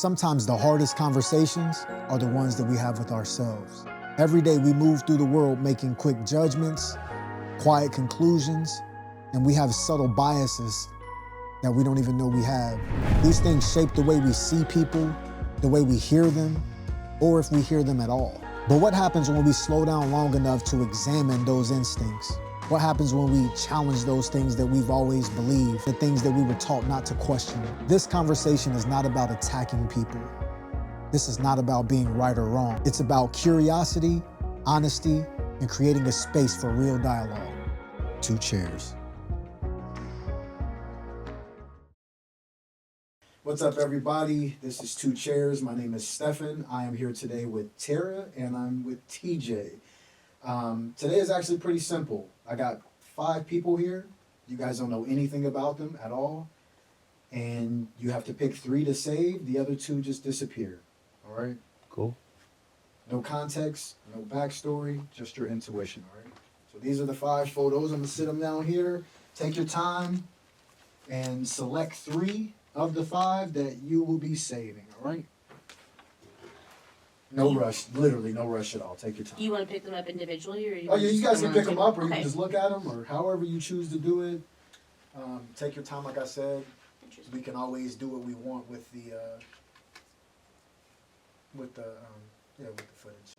Sometimes the hardest conversations are the ones that we have with ourselves. Every day we move through the world making quick judgments, quiet conclusions, and we have subtle biases that we don't even know we have. These things shape the way we see people, the way we hear them, or if we hear them at all. But what happens when we slow down long enough to examine those instincts? What happens when we challenge those things that we've always believed, the things that we were taught not to question? This conversation is not about attacking people. This is not about being right or wrong. It's about curiosity, honesty, and creating a space for real dialogue. 2 chairs. What's up, everybody? This is 2 Chairs. My name is Stefan. I am here today with Tara, and I'm with TJ. Today is actually pretty simple. I got 5 people here. You guys don't know anything about them at all. And you have to pick 3 to save. The other 2 just disappear. All right? Cool. No context, no backstory, just your intuition, all right? So these are the 5 photos. I'm going to sit them down here. Take your time and select 3 of the 5 that you will be saving, all right? No rush, literally no rush at all. Take your time. Do you want to pick them up individually, or You guys can pick them up, or you Okay. can just look at them, or however you choose to do it. Take your time, like I said. We can always do what we want with the footage.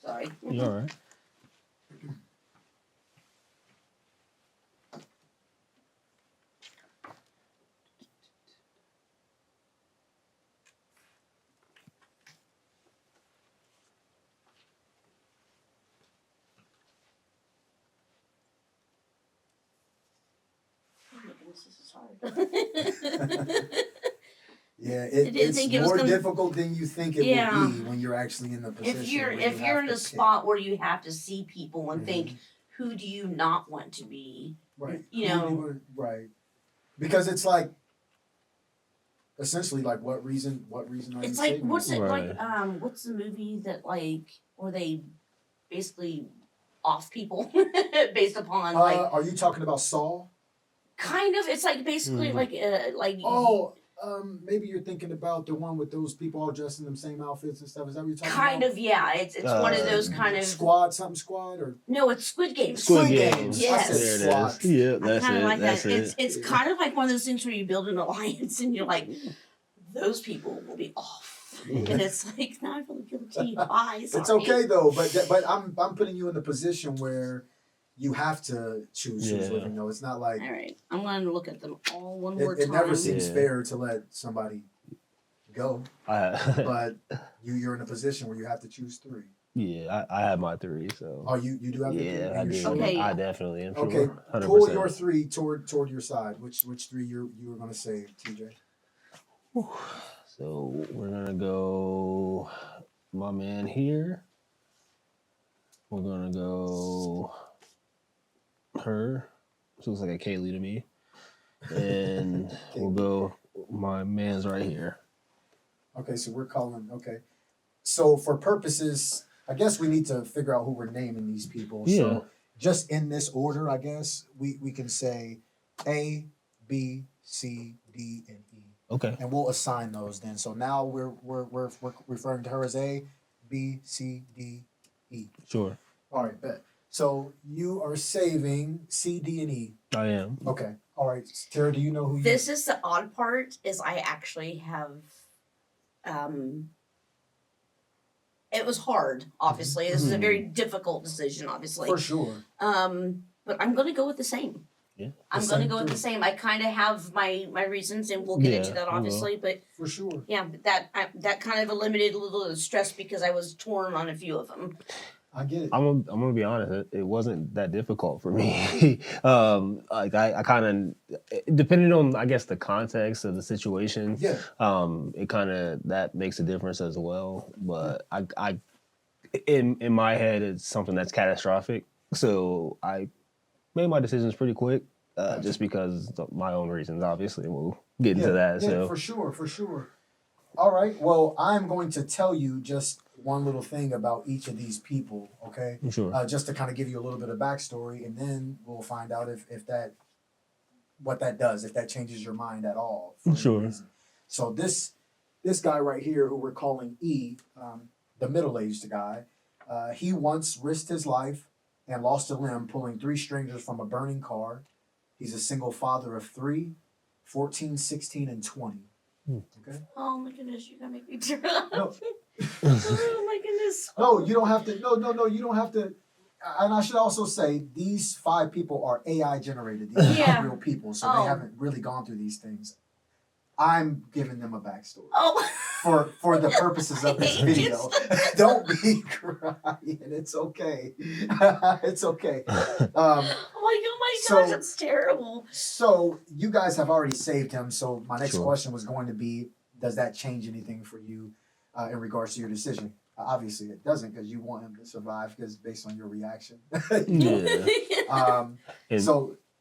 Sorry. You all right? Oh my goodness, this is hard. Yeah, didn't it's think it was more gonna- difficult than you think it Yeah. would be when you're actually in the position. if you're where if you you're have in to a pick. spot where you have to see people and Mhm. think, who do you not want to be? Right. You know. Right. Because it's like essentially like what reason are It's you like saving what's them? it Right. like? What's the movie that where they basically off people based upon Are you talking about Saul? kind of? It's like basically Mhm. Oh, maybe you're thinking about the one with those people all dressed in them same outfits and stuff. Is that what you're talking kind about? of, yeah. It's one of those kind of Squad, something squad or no. It's Squid Game. Squid Games. Games. Yes. I said There it SWAT. is. Yeah, I that's kind of it. like That's that. it. It's kind of like one of those things where you build an alliance and you're like, those people will be off, and it's like, now I feel guilty. Bye. Sorry. It's okay though, but I'm putting you in the position where you have to choose who's Yeah. living. No, it's not like All right, I'm going to look at them all one more it time. never seems Yeah. fair to let somebody go. I, But you're in a position where you have to choose 3. yeah, I had my 3, so. Oh, you do have the 3? Yeah, Are I you do. sure? Okay. I definitely am Okay, sure. 100%. pull your 3 toward your side. Which 3 you were gonna save, TJ? So we're gonna go my man here. We're gonna go her. She looks like a Kaylee to me. And we'll go my man's right here. Okay, so we're calling. Okay, so for purposes, I guess we need to figure out who we're naming these people. Yeah. So just in this order, I guess we can say A, B, C, D, and E, Okay. and we'll assign those then. So now we're referring to her as A, B, C, D, E. Sure. All right, bet. So you are saving C, D, and E. I am. Okay. All right, Tara, do you know who you? This is the odd part. Is I actually have. It was hard. Obviously, this is a very difficult decision. Obviously, For sure. but I'm going to go with the same. Yeah. I'm The going to same go with the three. same. I kind of have my reasons, and we'll get into Yeah, that we will. obviously. But For sure. yeah, but that kind of eliminated a little of the stress because I was torn on a few of them. I get it. I'm gonna be honest. It wasn't that difficult for me. Like I kind of, depending on I guess the context of the situation, Yeah. it kind of that makes a difference as well. But I in my head it's something that's catastrophic. So I made my decisions pretty quick, just because of my own reasons. Obviously, we'll get into that. Yeah, So for sure. All right. Well, I'm going to tell you just one little thing about each of these people, okay? sure. Just to kind of give you a little bit of backstory, and then we'll find out if that what that does, if that changes your mind at all. For any Sure. reason. So this guy right here, who we're calling E, the middle-aged guy, he once risked his life and lost a limb pulling 3 strangers from a burning car. He's a single father of 3, 14, 16, and 20. Okay. Oh my goodness, you gotta make me tear up. No. Oh my goodness. No, you don't have to. No, you don't have to. And I should also say, these 5 people are AI generated. These are Yeah. not real people, so Oh. they haven't really gone through these things. I'm giving them a backstory Oh. for the purposes of this video. Don't be crying. It's okay. It's okay. Oh my So- gosh, that's terrible. So you guys have already saved him. So my next Sure. question was going to be, does that change anything for you in regards to your decision? Obviously, it doesn't, because you want him to survive, because based on your reaction. Yeah. And-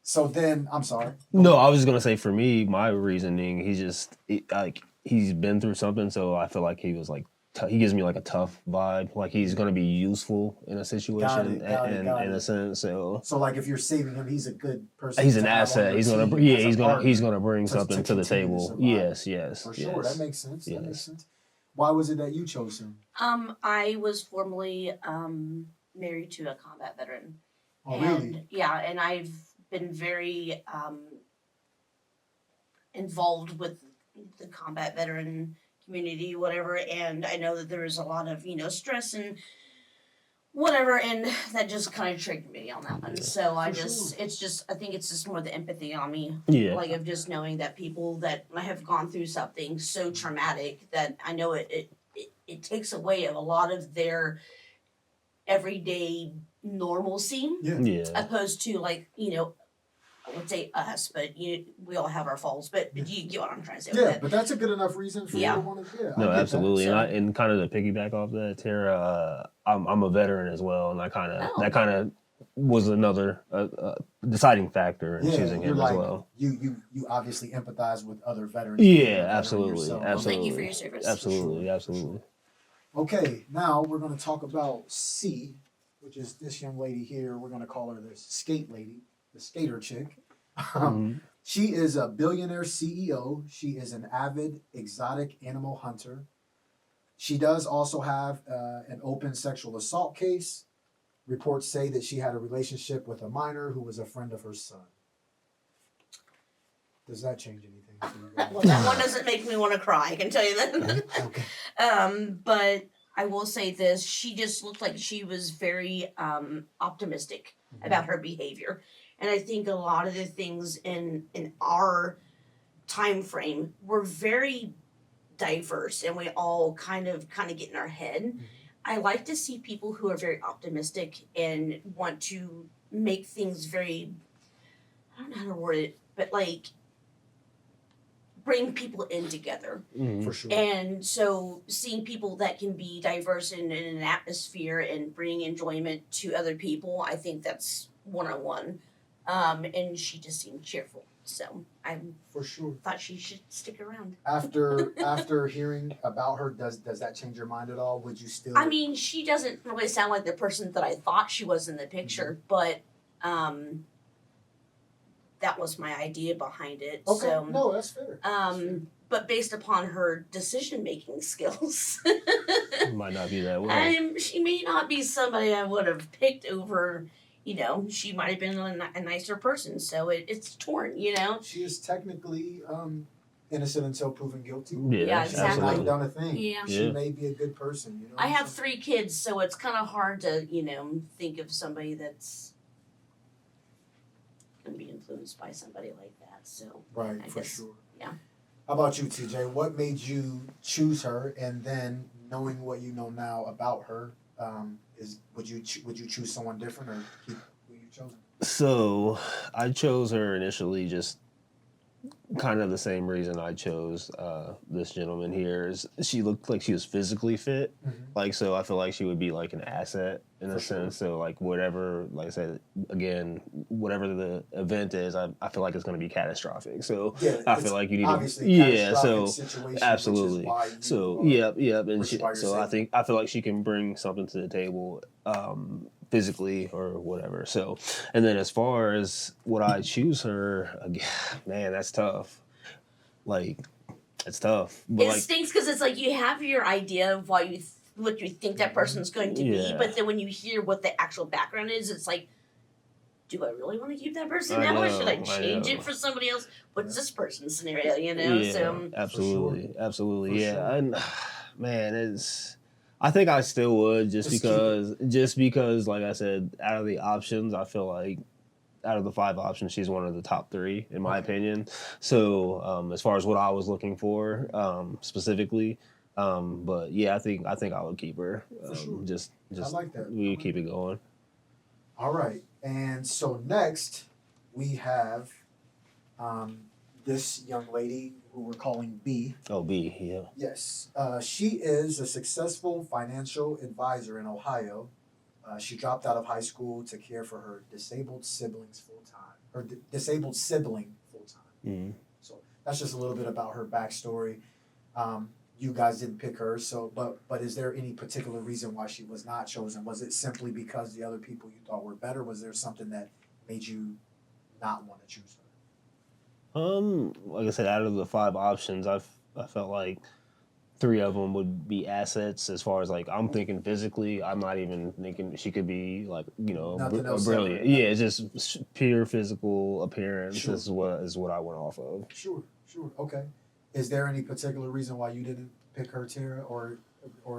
So then, I'm sorry. No, I was gonna say for me, my reasoning, he's been through something, so I feel like he was like he gives me like a tough vibe, like he's gonna be useful in a situation, Got it. in a sense. So So like, if you're saving him, he's a good person. he's an to have on asset. your He's gonna team as a he's partner. gonna bring to something to the continue to table. survive. Yes, For sure, yes. that makes sense. That makes Yes. sense. Why was it that you chose him? I was formerly married to a combat veteran. Oh, and really? yeah, and I've been very involved with the combat veteran community, whatever, and I know that there is a lot of, stress and whatever, and that just kind of triggered me on that one. Yeah. So I For just sure. I think it's just more the empathy on me. Yeah. Like, of just knowing that people that have gone through something so traumatic that I know it takes away a lot of their everyday normalcy, Yeah. opposed to, like, I would say us, but we all have our faults. But you get what I'm trying to say with Yeah, that. but that's a good enough reason for Yeah. you to want to. Yeah, I No, get that. absolutely, So- and kind of to piggyback off that, Tara, I'm a veteran as well, and Oh. that kind of was another deciding factor in Yeah, choosing you're him like, as well. You obviously empathize with other veterans. Yeah, being a veteran absolutely, yourself. Well, thank you for absolutely. your service. Absolutely, sure, for absolutely. Okay, now we're going to talk about C, which is this young lady here. We're going to call her the skate lady, the skater chick. Mhm. She is a billionaire CEO. She is an avid exotic animal hunter. She does also have an open sexual assault case. Reports say that she had a relationship with a minor who was a friend of her son. Does that change anything for you guys? Well, that one doesn't make me want to cry. I can tell you that. Okay. But I will say this: she just looked like she was very optimistic about her behavior, and I think a lot of the things in our time frame were very diverse, and we all kind of get in our head. Mhm. I like to see people who are very optimistic and want to make things very, I don't know how to word it, but like bring people in together. Mhm. For sure. And so seeing people that can be diverse in an atmosphere and bring enjoyment to other people, I think that's 101. And she just seemed cheerful. So I For sure. thought she should stick around. After hearing about her, does that change your mind at all? Would you still? I mean, she doesn't really sound like the person that I thought she was in the picture, but that was my idea behind it. Okay. So No, that's fair. but based upon her decision making skills, Might not be that way. she may not be somebody I would have picked over. She might have been a nicer person, so it's torn. She is technically innocent until proven guilty. Yeah, She exactly. might have done a thing. Yeah. She Yeah. may be a good person. I have 3 kids, so it's kind of hard to think of somebody that's gonna be influenced by somebody like that. So Right, I for guess, sure. yeah. How about you, TJ? What made you choose her? And then knowing what you know now about her, would you choose someone different or keep who you chosen? So I chose her initially just kind of the same reason I chose this gentleman here. Is she looked like she was physically fit. Like, so I feel like she would be like an asset in For a sure. sense. So like whatever, like I said, again, whatever the event is, I feel like it's going to be catastrophic. So Yeah, I it's feel like you need obviously a yeah, so catastrophic situation, absolutely. Which is why you So are- yep, and which is why you're so saying- I feel like she can bring something to the table physically or whatever. So, and then as far as would I choose her again, man, that's tough. Like, it's tough. But It like, stinks because it's like you have your idea of what you think that person's going to be, Yeah. but then when you hear what the actual background is, it's like, do I really want to keep that person I now, or should I know, I change know. it for somebody else? What's this person's scenario? You know, yeah, so absolutely, absolutely, For yeah. sure. And man, it's. I think I still would Let's keep it. just because, like I said, out of the options, I feel like out of the 5 options, she's one of the top 3 in my opinion. So as far as what I was looking for specifically, but yeah, I think I would keep her. For sure. Just I like that. we keep it going. All right. And so next we have this young lady who we're calling B. Oh, B, yeah. Yes. She is a successful financial advisor in Ohio. She dropped out of high school to care for her disabled siblings full time, or disabled sibling full time. Mm-hmm. So that's just a little bit about her backstory. You guys didn't pick her, so but is there any particular reason why she was not chosen? Was it simply because the other people you thought were better? Was there something that made you not want to choose her? Like I said, out of the 5 options, I felt like 3 of them would be assets. As far as like I'm thinking physically, I'm not even thinking she could be like Nothing else brilliant. separate. Yeah, it's just pure physical appearance Sure. is what I went off of. Sure, okay. Is there any particular reason why you didn't pick her, Tara, or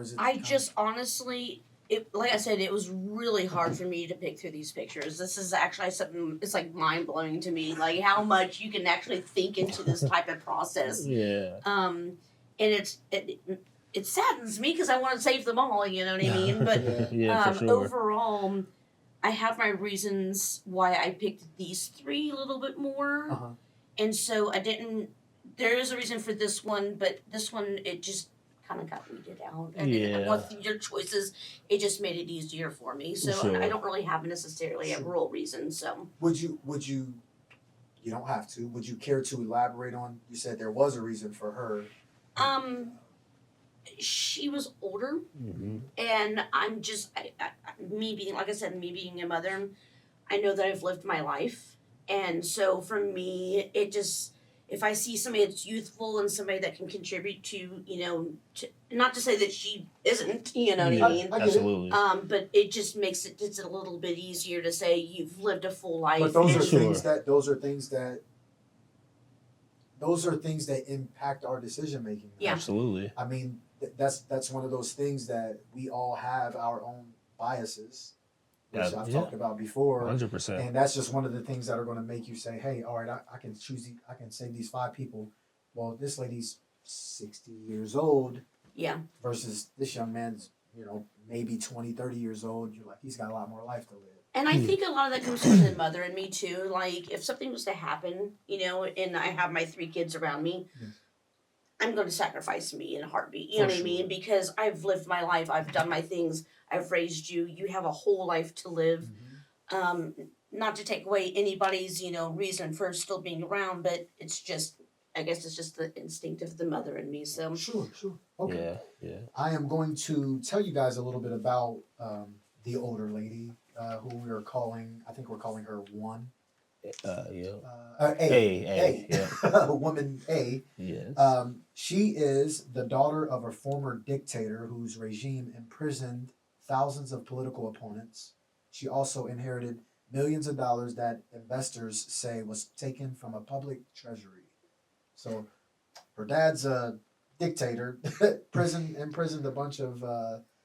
is it? I just honestly, like I said, it was really hard for me to pick through these pictures. This is actually something, it's like mind blowing to me, like how much you can actually think into this type of process. Yeah. And it saddens me because I want to save them all. You know what I mean? But Yeah, for sure. overall, I have my reasons why I picked these 3 a little bit more, Uh-huh. and so I didn't. There is a reason for this one, but this one it just kind of got weeded out. And then Yeah. with your choices, it just made it easier for me. So Sure. I don't really have necessarily a real reason. So Would you? You don't have to. Would you care to elaborate on? You said there was a reason for her. she was older. Mm-hmm. And I'm just, me being, like I said, me being a mother, I know that I've lived my life. And so for me, it just, if I see somebody that's youthful and somebody that can contribute to, not to say that she isn't, you know what I mean? I get it. Absolutely. But it just makes it just a little bit easier to say you've lived a full life. But those are and- things that impact our decision making. Yeah. Absolutely. I mean, that's one of those things that we all have our own biases, which Yeah, I've yeah. talked about before. 100%. And that's just one of the things that are going to make you say, hey, all right, I can choose, I can save these 5 people. Well, this lady's 60 years old Yeah. versus this young man's, maybe 20, 30 years old. You're like, he's got a lot more life to live. And I think a lot of that comes from the mother and me too. Like, if something was to happen, and I have my 3 kids around me, Yes. I'm going to sacrifice me in a heartbeat. You know For what I mean? sure. Because I've lived my life. I've done my things. I've raised you. You have a whole life to live. Not to take away anybody's, reason for still being around, but it's just, I guess it's just the instinct of the mother in me. So, Sure. Okay. Yeah. I am going to tell you guys a little bit about the older lady who we are calling, I think we're calling her 1. Yeah. A. Yeah. Woman A. Yes. She is the daughter of a former dictator whose regime imprisoned thousands of political opponents. She also inherited millions of dollars that investors say was taken from a public treasury. So her dad's a dictator, imprisoned a bunch of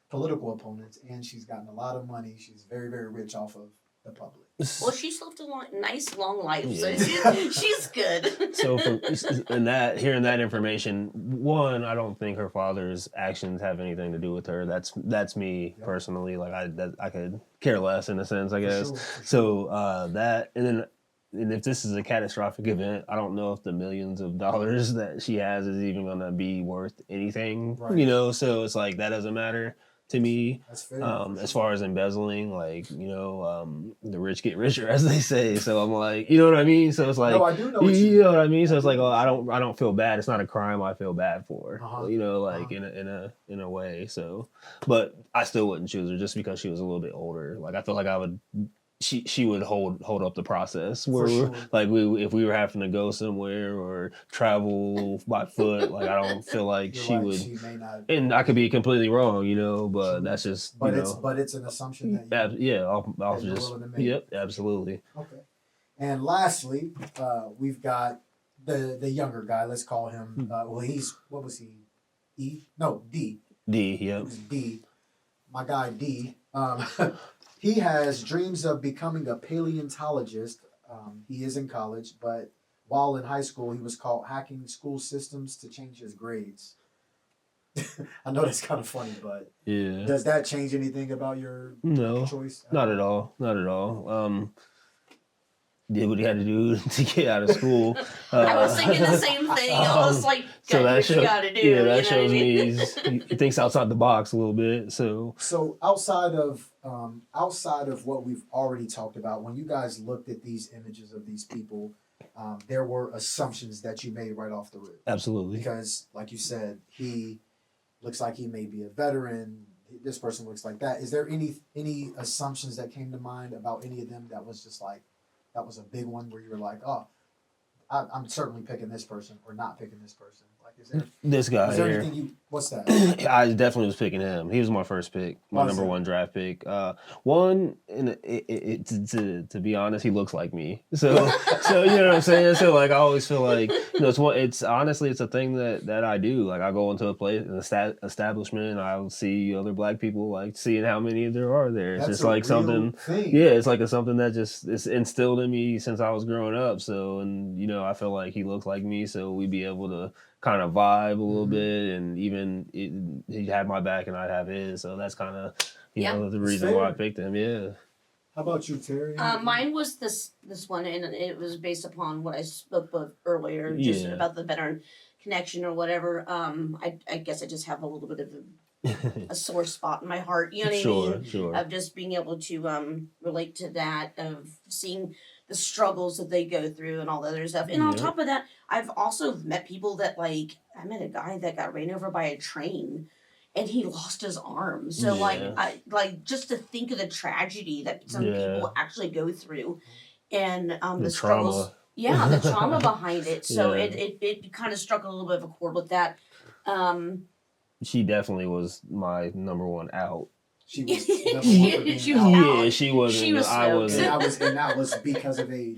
political opponents, and she's gotten a lot of money. She's very, very rich off of the public. well, she's lived a nice, long life. Yeah. So she's good. So hearing that information, 1, I don't think her father's actions have anything to do with her. That's me personally. Like I could care less in a sense, I guess. For sure. So that, and if this is a catastrophic event, I don't know if the millions of dollars that she has is even gonna be worth anything. Right. So it's like that doesn't matter. to me. That's fair. As far as embezzling, like, the rich get richer, as they say. So I'm like, you know what I mean? So it's like, No, I do know you, what you you know mean. what I mean? So it's like, oh, I don't feel bad. It's not a crime I feel bad for, Uh-huh. like in a way. So, but I still wouldn't choose her just because she was a little bit older. Like I feel like I would. She would hold up the process where For sure. like if we were having to go somewhere or travel by foot, like I don't feel like You're she right, would. she may not. And I could be completely wrong, but True. that's just But it's an assumption that you, yeah, I'll that you're just willing to make. yep, absolutely. Okay. And lastly, we've got the younger guy. Let's call him. Well, he's what was he? E? No, D. D, He yep. was D. My guy D. He has dreams of becoming a paleontologist. He is in college, but while in high school, he was caught hacking school systems to change his grades. I know that's kind of funny, but Yeah. does that change anything about your No, choice? not at all. Not at all. Did what he had to do to get out of school. I was thinking the same thing. I was like, so gotta do that what you shows, gotta do. yeah, that you know shows what I mean? me he thinks outside the box a little bit. So outside of what we've already talked about, when you guys looked at these images of these people, there were assumptions that you made right off the rip. absolutely. Because, like you said, he looks like he may be a veteran. This person looks like that. Is there any assumptions that came to mind about any of them that was just like, that was a big one where you were like, oh, I'm certainly picking this person or not picking this person? Like, This guy is there here. anything what's that? I definitely was picking him. He was my first pick, my Why is number that? one draft pick. One, and to be honest, he looks like me. So you know what I'm saying. So like, I always feel like it's honestly it's a thing that I do. Like I go into a place, an establishment, and I'll see other black people, like seeing how many there are there. It's That's just a like real something. thing. Yeah, it's like something that just is instilled in me since I was growing up. So and I feel like he looks like me, so we'd be able to kind of vibe a little bit, and even he had my back and I'd have his, so that's kind of the reason why I picked him. Yeah. How about you, Terry? Mine was this one, and it was based upon what I spoke of earlier, just Yeah. about the veteran connection or whatever. I guess I just have a little bit of a sore spot in my heart. You know what I mean? Sure. Of just being able to relate to that, of seeing the struggles that they go through and all the other stuff. And on Yeah. top of that, I've also met people that I met a guy that got ran over by a train and he lost his arm. So Yeah. just to think of the tragedy that some Yeah. people actually go through and The the struggles. trauma. Yeah, the trauma behind it. So Yeah. it kind of struck a little bit of a chord with that. She definitely was my number one out. She was She was out. out. Yeah, she wasn't. She was I smoked. was and that was because of age.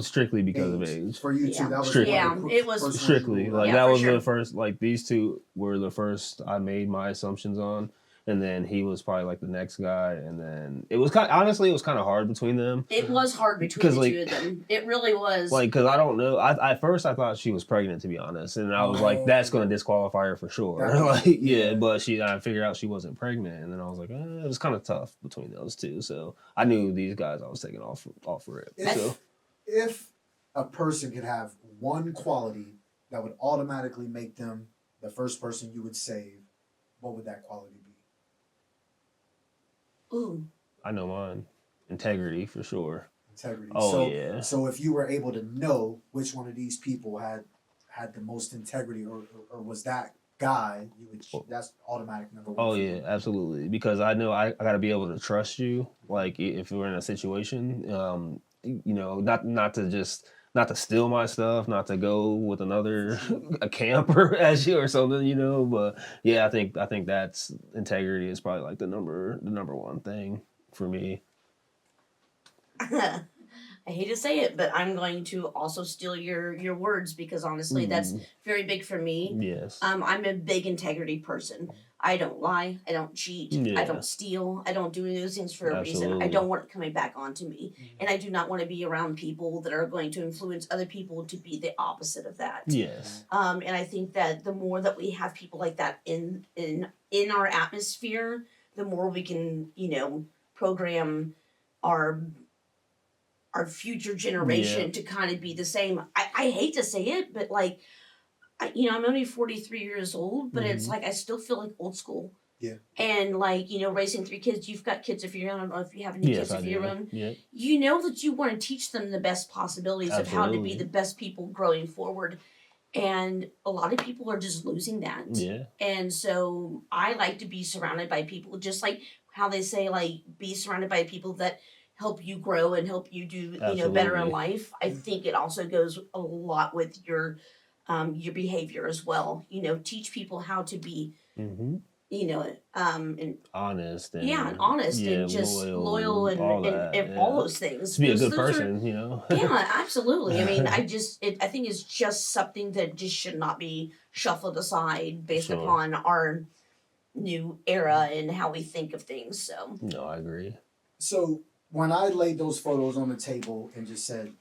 strictly because of age. For you too, Yeah. that was Strictly. Yeah, one of the it was- first ones Strictly, you like Yeah, that for was sure. the first. Like these two were the first I made my assumptions on, and then he was probably like the next guy, and then it was honestly it was kind of hard between them. It was hard between 'Cause, the like- two of them. It really was. Like, cause I don't know. At first I thought she was pregnant, to be honest, and I was like, that's gonna disqualify her for sure. That was- Like, yeah. but I figured out she wasn't pregnant, and then I was like, it was kind of tough between those two. So I knew these guys I was taking off rip. So If a person could have one quality that would automatically make them the first person you would save, what would that quality be? Ooh. I know mine, integrity for sure. Integrity. Oh, so, yeah. So if you were able to know which one of these people had the most integrity, or was that guy, that's automatic number one. Oh for yeah, you. absolutely. Because I know I got to be able to trust you. Like if we're in a situation, not to steal my stuff, not to go with another a camper as you or something, But yeah, I think that's integrity is probably like the number one thing for me. I hate to say it, but I'm going to also steal your words because honestly, that's very big for me. Yes. I'm a big integrity person. I don't lie. I don't cheat. Yeah. I don't steal. I don't do any of those things for a reason. I Absolutely. don't want it coming back onto me. And I do not want to be around people that are going to influence other people to be the opposite of that. Yes. And I think that the more that we have people like that in our atmosphere, the more we can, program our future generation to kind of be the same. I hate to say it, but I'm only 43 years old, but it's like I still feel like old school. Yeah. And like, raising 3 kids, you've got kids of your own. I don't know if you have any Yes, kids I of your do. own. Yeah. You know that you want to teach them the best possibilities of how to be Absolutely. the best people growing forward. And a lot of people are just losing that. Yeah. And so I like to be surrounded by people, just like how they say, like, be surrounded by people that help you grow and help you do, better in Absolutely. life. I think it also goes a lot with your behavior as well. Teach people how to be, Mm-hmm. and Honest and yeah, and honest yeah, and just loyal loyal, and, all and, that. and Yeah. all those things. To be a Because good those are, person, you know. yeah, absolutely. I mean, I think it's just something that just should not be shuffled aside based Sure. upon our new era and how we think of things. So No, I agree. So when I laid those photos on the table and just said,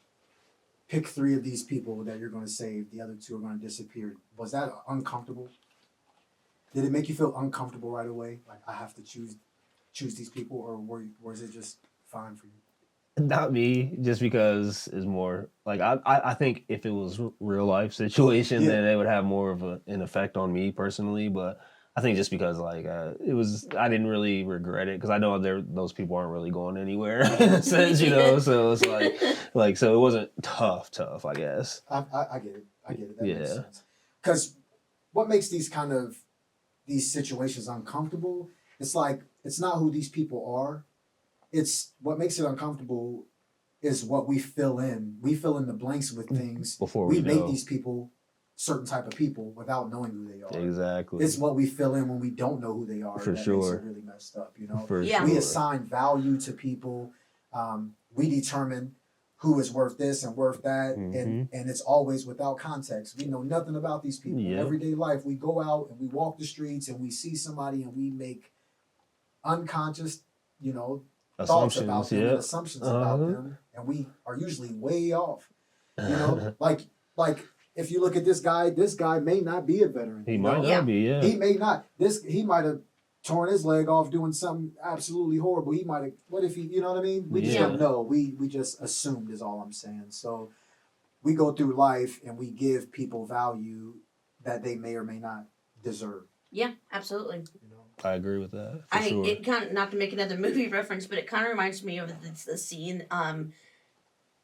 pick 3 of these people that you're going to save, the other 2 are going to disappear, was that uncomfortable? Did it make you feel uncomfortable right away? Like, I have to choose these people, or was it just fine for you? Not me, just because it's more like I think if it was real life situation, then it would have more of an effect on me personally. But I think just because like it was, I didn't really regret it because I know those people aren't really going anywhere in a sense, you know. So it's like so it wasn't tough, I guess. I get it. I get it. That Yeah. makes sense. Because what makes these situations uncomfortable, it's like, it's not who these people are. It's what makes it uncomfortable is what we fill in. We fill in the blanks with things. Before we make know. these people certain type of people without knowing who they are. Exactly. It's what we fill in when we don't know who they are. For that sure. makes it really messed up, you know? For Yeah. We sure. assign value to people. We determine who is worth this and worth that, and it's always without context. We know nothing about these people. Yep. In everyday life, we go out and we walk the streets and we see somebody and we make unconscious, thoughts about them and assumptions about them, and we are usually way off. Like if you look at this guy may not be a veteran. He might Yeah. not be, yeah. He may not. He might have torn his leg off doing something absolutely horrible. He might have. What if he? You know what I mean? We just Yeah. don't know. We just assumed is all I'm saying. So we go through life and we give people value that they may or may not deserve. yeah, absolutely. You know. I agree with that. For sure. It kind of, not to make another movie reference, but it kind of reminds me of the scene.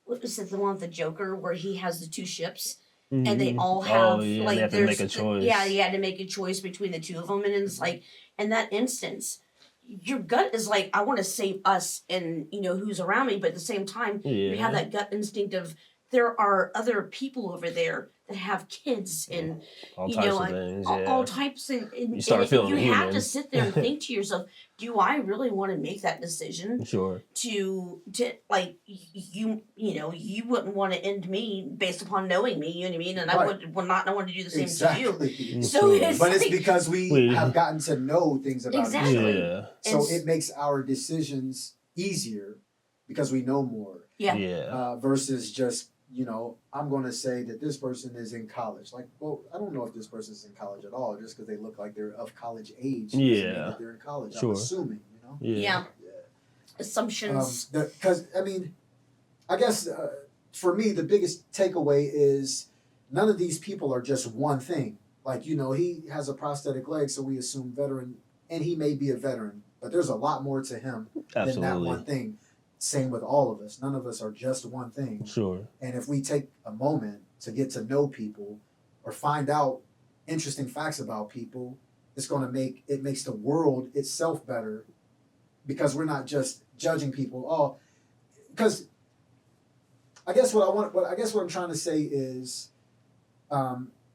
What was it? The one with the Joker where he has the 2 ships. And they all have they like have to there's make a choice. yeah, you had to make a choice between the 2 of them, and it's like in that instance, your gut is like, I want to save us and who's around me, but at the same time, you have that gut instinct of there are other people over there that have kids and all types of things. Yeah. all types of, and You start feeling you have human. to sit there and think to yourself, do I really want to make that decision? Sure. To like you wouldn't want to end me based upon knowing me, you know what I mean, and Right. I would not want to do the same Exactly. to you. Mm, So sure. it's But it's like, because we have gotten to know things about Exactly. each other. Yeah. So And- it makes our decisions easier because we know more. yeah. Yeah. Versus just, I'm going to say that this person is in college. Like, well, I don't know if this person's in college at all, just because they look like they're of college age. doesn't mean Yeah. that they're in college. Sure. I'm assuming, Yeah. Assumptions. Because, I guess for me, the biggest takeaway is none of these people are just one thing. Like, he has a prosthetic leg, so we assume veteran, and he may be a veteran, but there's a lot more to him than that Absolutely. one thing. Same with all of us. None of us are just one thing. Sure. And if we take a moment to get to know people or find out interesting facts about people, it's going to makes the world itself better because we're not just judging people. Oh, because I guess what I'm trying to say is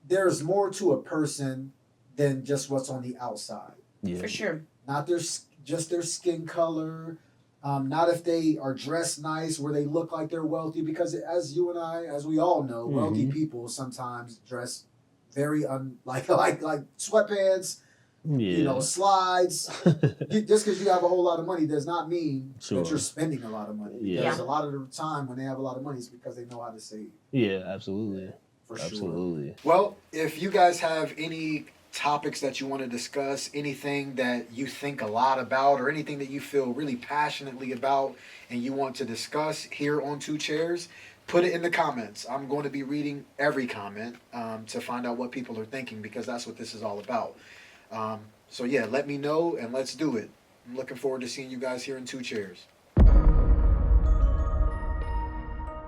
there's more to a person than just what's on the outside. Yeah. For sure. Not just their skin color. Not if they are dressed nice, where they look like they're wealthy, because as you and I, as we all know, wealthy people sometimes dress very like sweatpants, Yeah. slides. Just because you have a whole lot of money does not mean Sure. that you're spending a lot of money. Yeah. Because a lot of the time when they have a lot of money, it's because they know how to save. Yeah. Absolutely. For sure. Absolutely. Well, if you guys have any topics that you want to discuss, anything that you think a lot about, or anything that you feel really passionately about and you want to discuss here on Two Chairs, put it in the comments. I'm going to be reading every comment to find out what people are thinking, because that's what this is all about. So yeah, let me know and let's do it. I'm looking forward to seeing you guys here in 2 chairs.